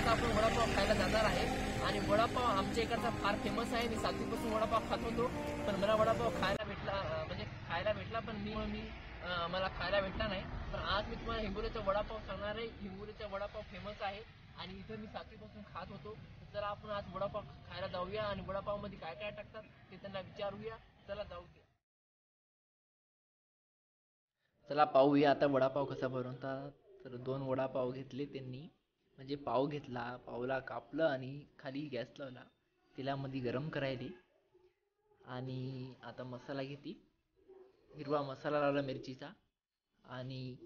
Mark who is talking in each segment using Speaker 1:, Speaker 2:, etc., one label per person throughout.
Speaker 1: आता आपण वडापाव खायला जाणार आहे आणि वडापाव आमच्या इकडचा फार फेमस आहे. मी 7वीपासून वडापाव खात होतो, पण मला वडापाव खायला भेटला पण मला खायला भेटला नाही. पण आज मी तुम्हाला हिंगोलीचा वडापाव सांगणार आहे. हिंगोलीचा वडापाव फेमस आहे आणि इथं मी 7वीपासून खात होतो. चला आपण आज वडापाव खायला जाऊया आणि वडापाव मध्ये काय काय टाकतात ते त्यांना विचारूया. चला जाऊया. चला पाहूया आता वडापाव कसा बनवतात. तर 2 वडापाव घेतले त्यांनी, म्हणजे पाव घेतला, पावला कापलं आणि खाली गॅस लावला, तेलामध्ये गरम करायले आणि आता मसाला घेतली. हिरवा मसाला लावला मिरचीचा आणि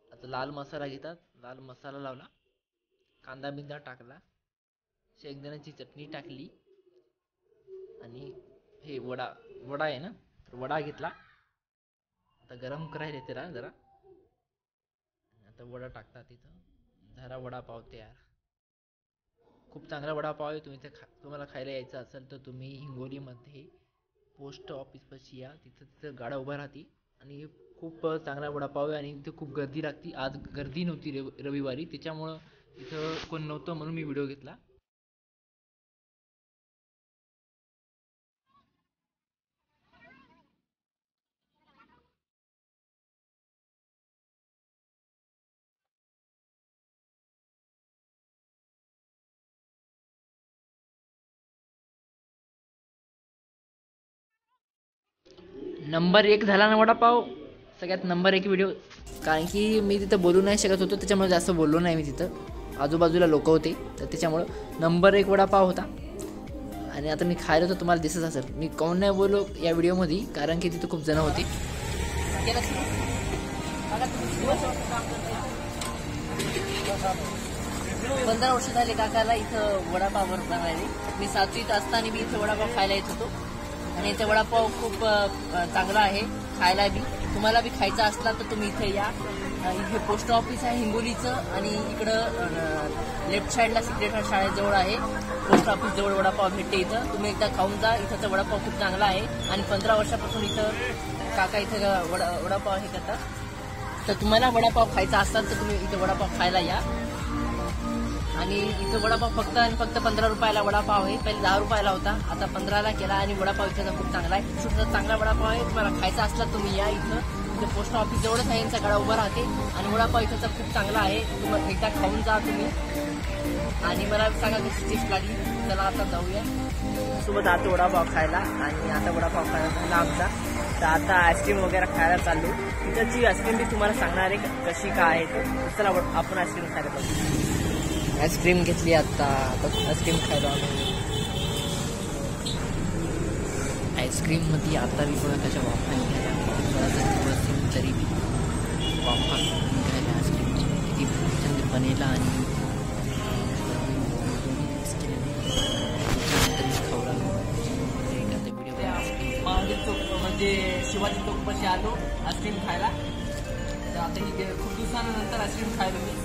Speaker 1: आता लाल मसाला घेतात, लाल मसाला लावला, कांदा बिंदा टाकला, शेंगदाण्याची चटणी टाकली आणि हे वडा आहे ना, तर वडा घेतला. आता गरम करायला त्याला जरा, आता वडा टाकतात तिथं, झाला वडापाव तयार. खूप चांगला वडापाव आहे. तुम्हाला खायला यायचं असेल तर तुम्ही हिंगोलीमध्ये पोस्ट ऑफिस पाशी या, तिथं गाडा उभा राहते आणि खूप चांगला वडापाव आहे आणि इथे खूप गर्दी लागते. आज गर्दी नव्हती रविवारी, त्याच्यामुळं इथं कोण नव्हतं म्हणून मी व्हिडिओ घेतला. नंबर 1 झाला ना वडापाव, सगळ्यात नंबर 1 व्हिडिओ. कारण की मी तिथं बोलू नाही शकत होतो, त्याच्यामुळे जास्त बोललो नाही मी. तिथं आजूबाजूला लोक होते, तर त्याच्यामुळं नंबर 1 वडापाव होता. आणि आता मी खायला तर तुम्हाला दिसत असेल. मी कोण नाही बोललो या व्हिडिओमध्ये, कारण की तिथं खूप जण होते. 15 वर्ष झाले काकाला इथं वडापाव बनवता राहिले. मी 7वीत असताना मी इथं वडापाव खायला येत होतो आणि इथे वडापाव खूप चांगला आहे खायला बी. तुम्हाला बी खायचा असला तर तुम्ही इथे या. इथे पोस्ट ऑफिस आहे हिंगोलीचं आणि इकडं लेफ्ट साईडला सिक्रेट शाळेजवळ आहे. पोस्ट ऑफिस जवळ वडापाव भेटते इथं. तुम्ही एकदा खाऊन जा. इथंचा वडापाव खूप चांगला आहे आणि 15 वर्षापासून इथं काका इथं वडापाव हे करतात. तर तुम्हाला वडापाव खायचा असतात तर तुम्ही इथे वडापाव खायला या. आणि इथं वडापाव फक्त आणि फक्त 15 रुपयाला वडापाव आहे. पहिले 10 रुपयाला होता, आता 15ला केला आणि वडापाव इथं खूप चांगला आहे. सुद्धा चांगला वडापाव आहे. तुम्हाला खायचा असला तुम्ही या इथं पोस्ट ऑफिस जवळच आहे. यांचा गाडा उभा राहते आणि वडापाव इथं खूप चांगला आहे. तुम्हाला एकदा खाऊन जा तुम्ही आणि मला सांगा कशी टेस्ट लागली. चला आता जाऊया. सोबत आता वडापाव खायला आणि आता वडापाव खायला झाला आमचा. तर आता आईस्क्रीम वगैरे खायला चाललो. इथंची आईस्क्रीम बी तुम्हाला सांगणार आहे कशी काय आहे. चला आपण आईस्क्रीम खायला जाऊ. आईस्क्रीम घेतली आता आईस्क्रीम खायला आलो. आईस्क्रीम मध्ये आता बी बघा त्याच्या वाफा निघाल्या, तरी बी वाफा निघायला आईस्क्रीम किती प्रचंड बनेला. आणि म्हणजे शिवाजी चौक पाशी आलो आईस्क्रीम खायला. तर आता खूप दिवसानंतर आईस्क्रीम खायला मी.